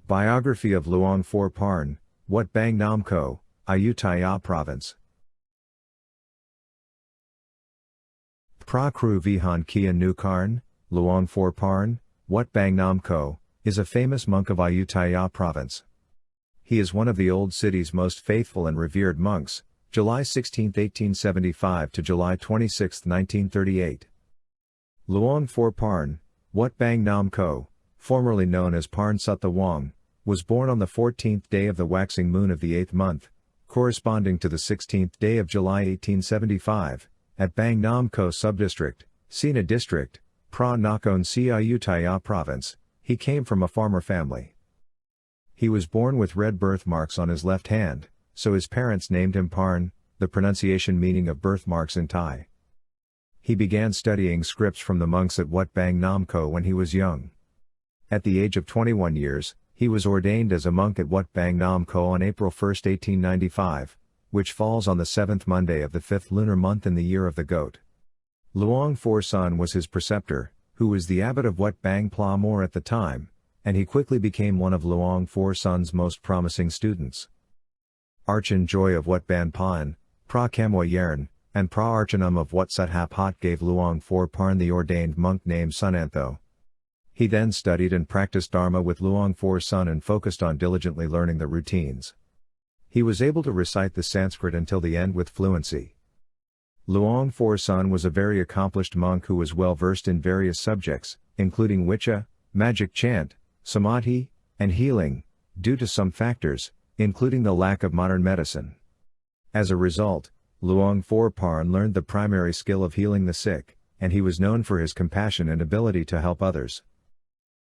Biography of Luang Phor Parn, Wat Bang Nam Ko, Ayutthaya Province. Pra Kru Vihan Kia Nu Karn, Luang Phor Parn, Wat Bang Nam Ko, is a famous monk of Ayutthaya Province. He is one of the old city's most faithful and revered monks, July 16, 1875 to July 26, 1938. Luang Phor Parn, Wat Bang Nam Ko, formerly known as Parn Sut the Wang, was born on the 14th day of the waxing moon of the 8th month, corresponding to the 16th day of July 1875, at Bang Nam Ko Subdistrict, Sina District, Phra Nakhon Si Ayutthaya Province. He came from a farmer family. He was born with red birthmarks on his left hand, so his parents named him Parn, the pronunciation meaning of birthmarks in Thai. He began studying scripts from the monks at Wat Bang Nam Ko when he was young. At the age of 21 years, he was ordained as a monk at Wat Bang Nam Ko on April 1, 1895, which falls on the 7th Monday of the 5th lunar month in the year of the goat. Luang Phor Sun was his preceptor, who was the abbot of Wat Bang Pla Mor at the time, and he quickly became one of Luang Phor Sun's most promising students. Archan Joy of Wat Ban Pan, Pra Kamwa Yern, and Pra Archanum of Wat Sut Hap Hot gave Luang Phor Parn the ordained monk name Sunantho. He then studied and practiced Dharma with Luang Phor Sun and focused on diligently learning the routines. He was able to recite the Sanskrit until the end with fluency. Luang Phor Sun was a very accomplished monk who was well versed in various subjects, including Wicca, magic chant, samadhi, and healing, due to some factors, including the lack of modern medicine. As a result, Luang Phor Parn learned the primary skill of healing the sick, and he was known for his compassion and ability to help others.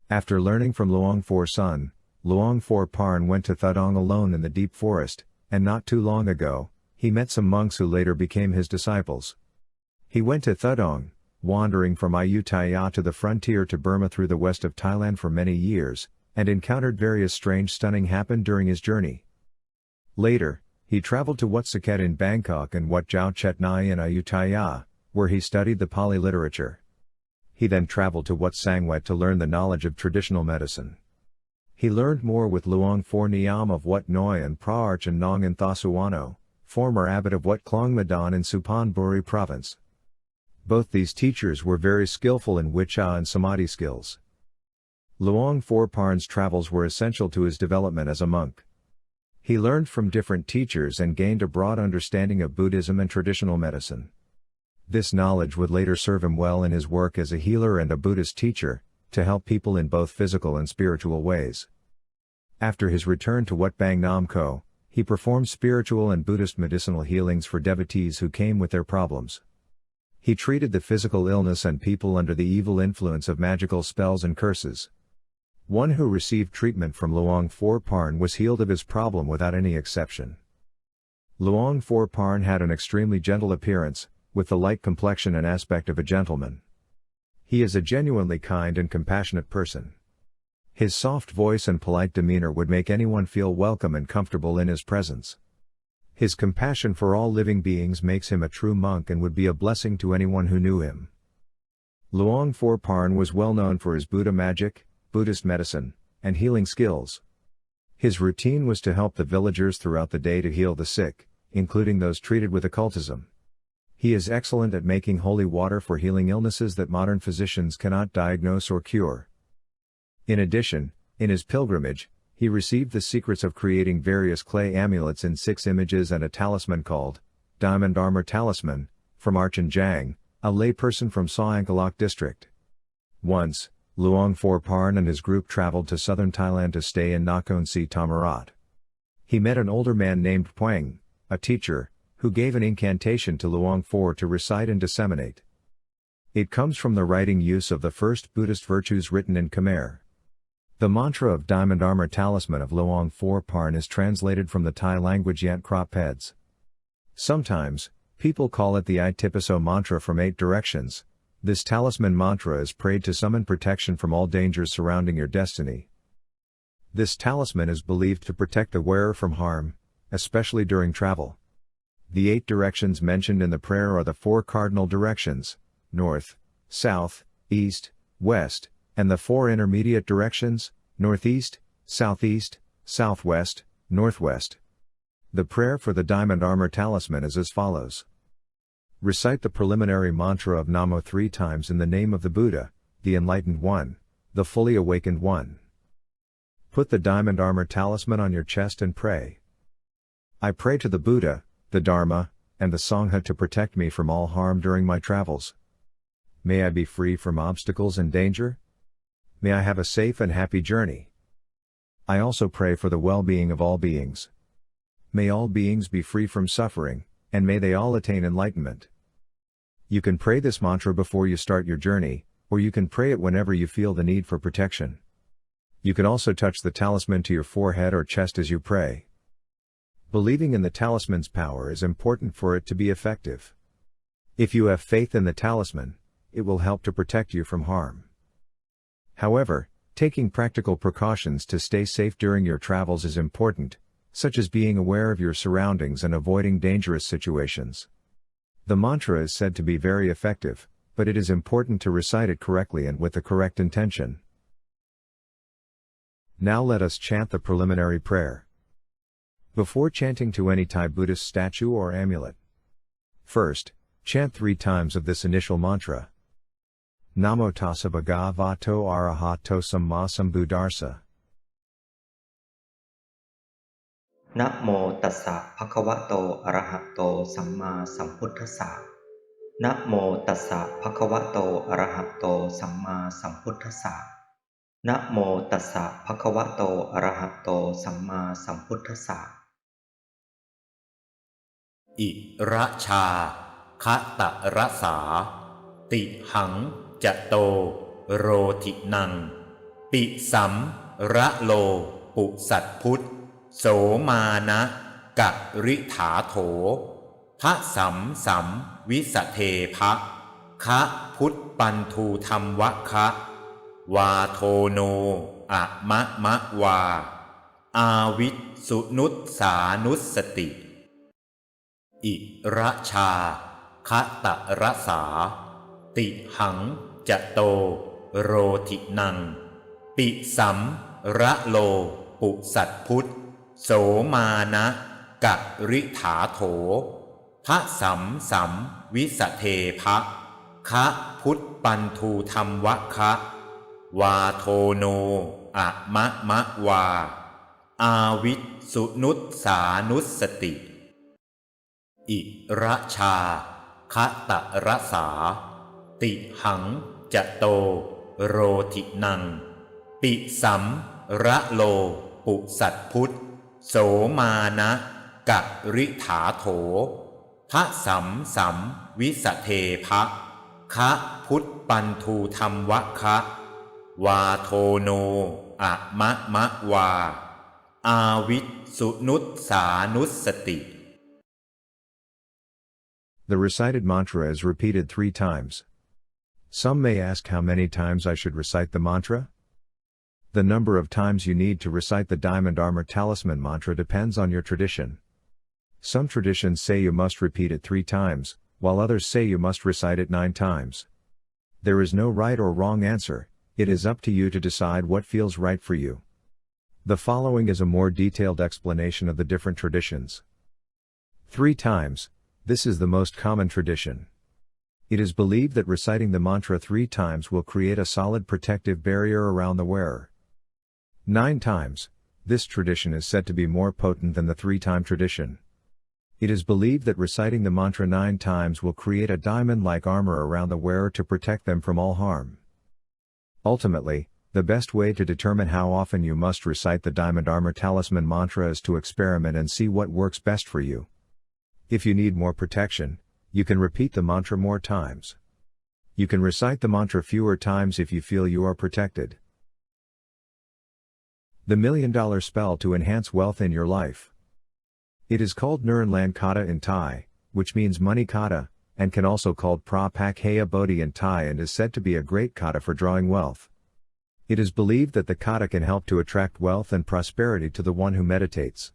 After learning from Luang Phor Sun, Luang Phor Parn went to Thudong alone in the deep forest, and not too long ago, he met some monks who later became his disciples. He went to Thudong, wandering from Ayutthaya to the frontier to Burma through the west of Thailand for many years, and encountered various strange stunning happened during his journey. Later, he traveled to Wat Saket in Bangkok and Wat Jiao Chet Nai in Ayutthaya, where he studied the Pali literature. He then traveled to Wat Sangwet to learn the knowledge of traditional medicine. He learned more with Luang Phor Niam of Wat Noi and Pra Archan Nong in Thasuwano, former abbot of Wat Klong Madan in Suphan Province. Both these teachers were very skillful in Wicca and Samadhi skills. Luang Phor Parn's travels were essential to his development as a monk. He learned from different teachers and gained a broad understanding of Buddhism and traditional medicine. This knowledge would later serve him well in his work as a healer and a Buddhist teacher, to help people in both physical and spiritual ways. After his return to Wat Bang Nam Ko, he performed spiritual and Buddhist medicinal healings for devotees who came with their problems. He treated the physical illness and people under the evil influence of magical spells and curses. One who received treatment from Luang Phor Parn was healed of his problem without any exception. Luang Phor Parn had an extremely gentle appearance, with the light complexion and aspect of a gentleman. He is a genuinely kind and compassionate person. His soft voice and polite demeanor would make anyone feel welcome and comfortable in his presence. His compassion for all living beings makes him a true monk and would be a blessing to anyone who knew him. Luang Phor Parn was well known for his Buddha magic, Buddhist medicine, and healing skills. His routine was to help the villagers throughout the day to heal the sick, including those treated with occultism. He is excellent at making holy water for healing illnesses that modern physicians cannot diagnose or cure. In addition, in his pilgrimage, he received the secrets of creating various clay amulets in 6 images and a talisman called Diamond Armor Talisman, from Archan Jang, a layperson from Sa-nu-sati district. Once, Luang Phor Parn and his group traveled to southern Thailand to stay in Nakhon Si Thammarat. He met an older man named Pwang, a teacher, who gave an incantation to Luang Phor to recite and disseminate. It comes from the writing use of the first Buddhist virtues written in Khmer. The mantra of Diamond Armor Talisman of Luang Phor Parn is translated from the Thai language Yant Krop Peds. Sometimes, people call it the Itipiso mantra from 8 directions. This talisman mantra is prayed to summon protection from all dangers surrounding your destiny. This talisman is believed to protect the wearer from harm, especially during travel. The 8 directions mentioned in the prayer are the 4 cardinal directions, north, south, east, west, and the 4 intermediate directions, northeast, southeast, southwest, northwest. The prayer for the diamond armor talisman is as follows. Recite the preliminary mantra of Namo 3 times in the name of the Buddha, the Enlightened One, the Fully Awakened One. Put the diamond armor talisman on your chest and pray. I pray to the Buddha, the Dharma, and the Sangha to protect me from all harm during my travels. May I be free from obstacles and danger. May I have a safe and happy journey. I also pray for the well-being of all beings. May all beings be free from suffering, and may they all attain enlightenment. You can pray this mantra before you start your journey, or you can pray it whenever you feel the need for protection. You can also touch the talisman to your forehead or chest as you pray. Believing in the talisman's power is important for it to be effective. If you have faith in the talisman, it will help to protect you from harm. However, taking practical precautions to stay safe during your travels is important, such as being aware of your surroundings and avoiding dangerous situations. The mantra is said to be very effective, but it is important to recite it correctly and with the correct intention. Now let us chant the preliminary prayer. Before chanting to any Thai Buddhist statue or amulet. First, chant 3 times of this initial mantra. Namo Tassa Bhagavato Arahato Samma Buddhassa. Namo Tassa Bhagavato Arahato Samma Buddhassa. Namo Tassa Bhagavato Arahato Samma Buddhassa. Namo Tassa Bhagavato Arahato Samma Buddhassa. อิระชาคะตะระสาติหังจะโตโรทินังปิสัมระโลปุสัตพุทธโสมานะกะริถาโถพระสัมสัมวิสเทภะคะพุทปันทูธรรมวะคะวาโทโนอะมะมะวาอาวิสสุนุสสานุสติอิระชาคะตะระสาติหังจะโตโรทินังปิสัมระโลปุสัตพุทธโสมานะกะริถาโถพระสัมสัมวิสเทภะคะพุทปันทูธรรมวะคะวาโทโนอะมะมะวาอาวิสสุนุสสานุสติอิระชาคะตะระสาติหังจะโตโรทินังปิสัมระโลปุสัตพุทธโสมานะกะริถาโถพระสัมสัมวิสเทภะคะพุทปันทูธรรมวะคะวาโทโนอะมะมะวาอาวิสสุนุสสานุสติ The recited mantra is repeated 3 times. Some may ask how many times I should recite the mantra. The number of times you need to recite the Diamond Armor Talisman mantra depends on your tradition. Some traditions say you must repeat it 3 times, while others say you must recite it 9 times. There is no right or wrong answer, it is up to you to decide what feels right for you. The following is a more detailed explanation of the different traditions. 3 times, this is the most common tradition. It is believed that reciting the mantra 3 times will create a solid protective barrier around the wearer. 9 times, this tradition is said to be more potent than the 3-time tradition. It is believed that reciting the mantra 9 times will create a diamond-like armor around the wearer to protect them from all harm. Ultimately, the best way to determine how often you must recite the Diamond Armor Talisman mantra is to experiment and see what works best for you. If you need more protection, you can repeat the mantra more times. You can recite the mantra fewer times if you feel you are protected. The $1 Million Spell to Enhance Wealth in Your Life. It is called Nuran Katha in Thai, which means money katha, and can also called Pra-pak-haya bodhi in Thai and is said to be a great katha for drawing wealth. It is believed that the katha can help to attract wealth and prosperity to the one who meditates.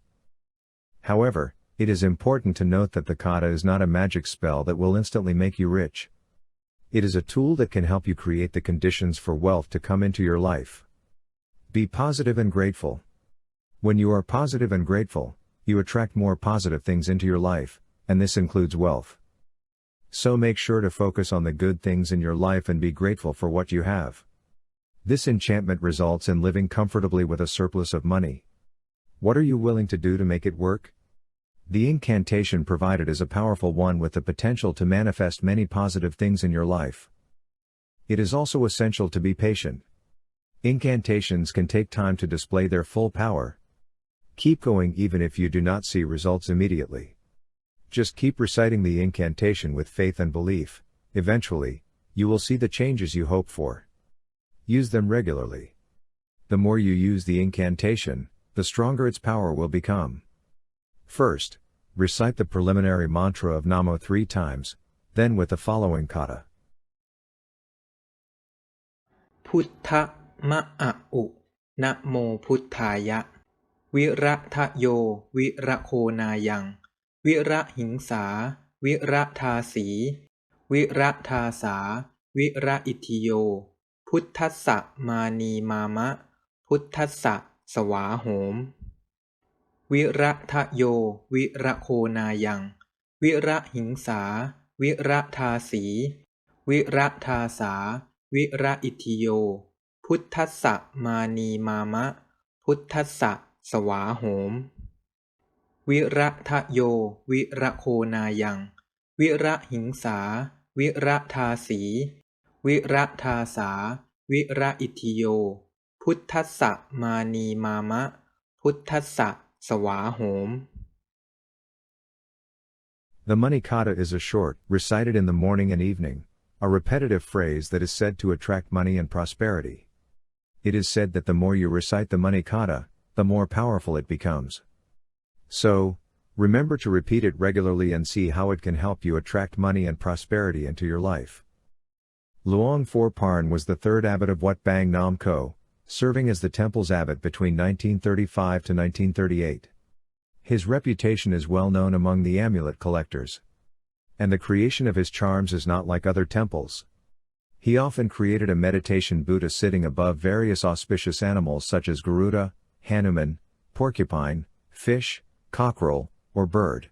However, it is important to note that the katha is not a magic spell that will instantly make you rich. It is a tool that can help you create the conditions for wealth to come into your life. Be positive and grateful. When you are positive and grateful, you attract more positive things into your life, and this includes wealth. So make sure to focus on the good things in your life and be grateful for what you have. This enchantment results in living comfortably with a surplus of money. What are you willing to do to make it work? The incantation provided is a powerful one with the potential to manifest many positive things in your life. It is also essential to be patient. Incantations can take time to display their full power. Keep going even if you do not see results immediately. Just keep reciting the incantation with faith and belief. Eventually, you will see the changes you hope for. Use them regularly. The more you use the incantation, the stronger its power will become. First, recite the preliminary mantra of Namo 3 times, then with the following kata. พุทธมะอะอุนะโมพุทธายะวิระทะโยวิระโคนายังวิระหิงสาวิระทาสีวิระทาสาวิระอิทิโยพุทธัสสะมานีมามะพุทธัสสะสวาโหมวิระทะโยวิระโคนายังวิระหิงสาวิระทาสีวิระทาสาวิระอิทิโยพุทธัสสะมานีมามะพุทธัสสะสวาโหมวิระทะโยวิระโคนายังวิระหิงสาวิระทาสีวิระทาสาวิระอิทิโยพุทธัสสะมานีมามะพุทธัสสะสวาโหม The money kata is a short, recited in the morning and evening, a repetitive phrase that is said to attract money and prosperity. It is said that the more you recite the money kata, the more powerful it becomes. So, remember to repeat it regularly and see how it can help you attract money and prosperity into your life. Luang Phor Parn was the third abbot of Wat Bang Nam Ko, serving as the temple's abbot between 1935 to 1938. His reputation is well known among the amulet collectors. And the creation of his charms is not like other temples. He often created a meditation Buddha sitting above various auspicious animals such as Garuda, Hanuman, porcupine, fish, cockerel, or bird.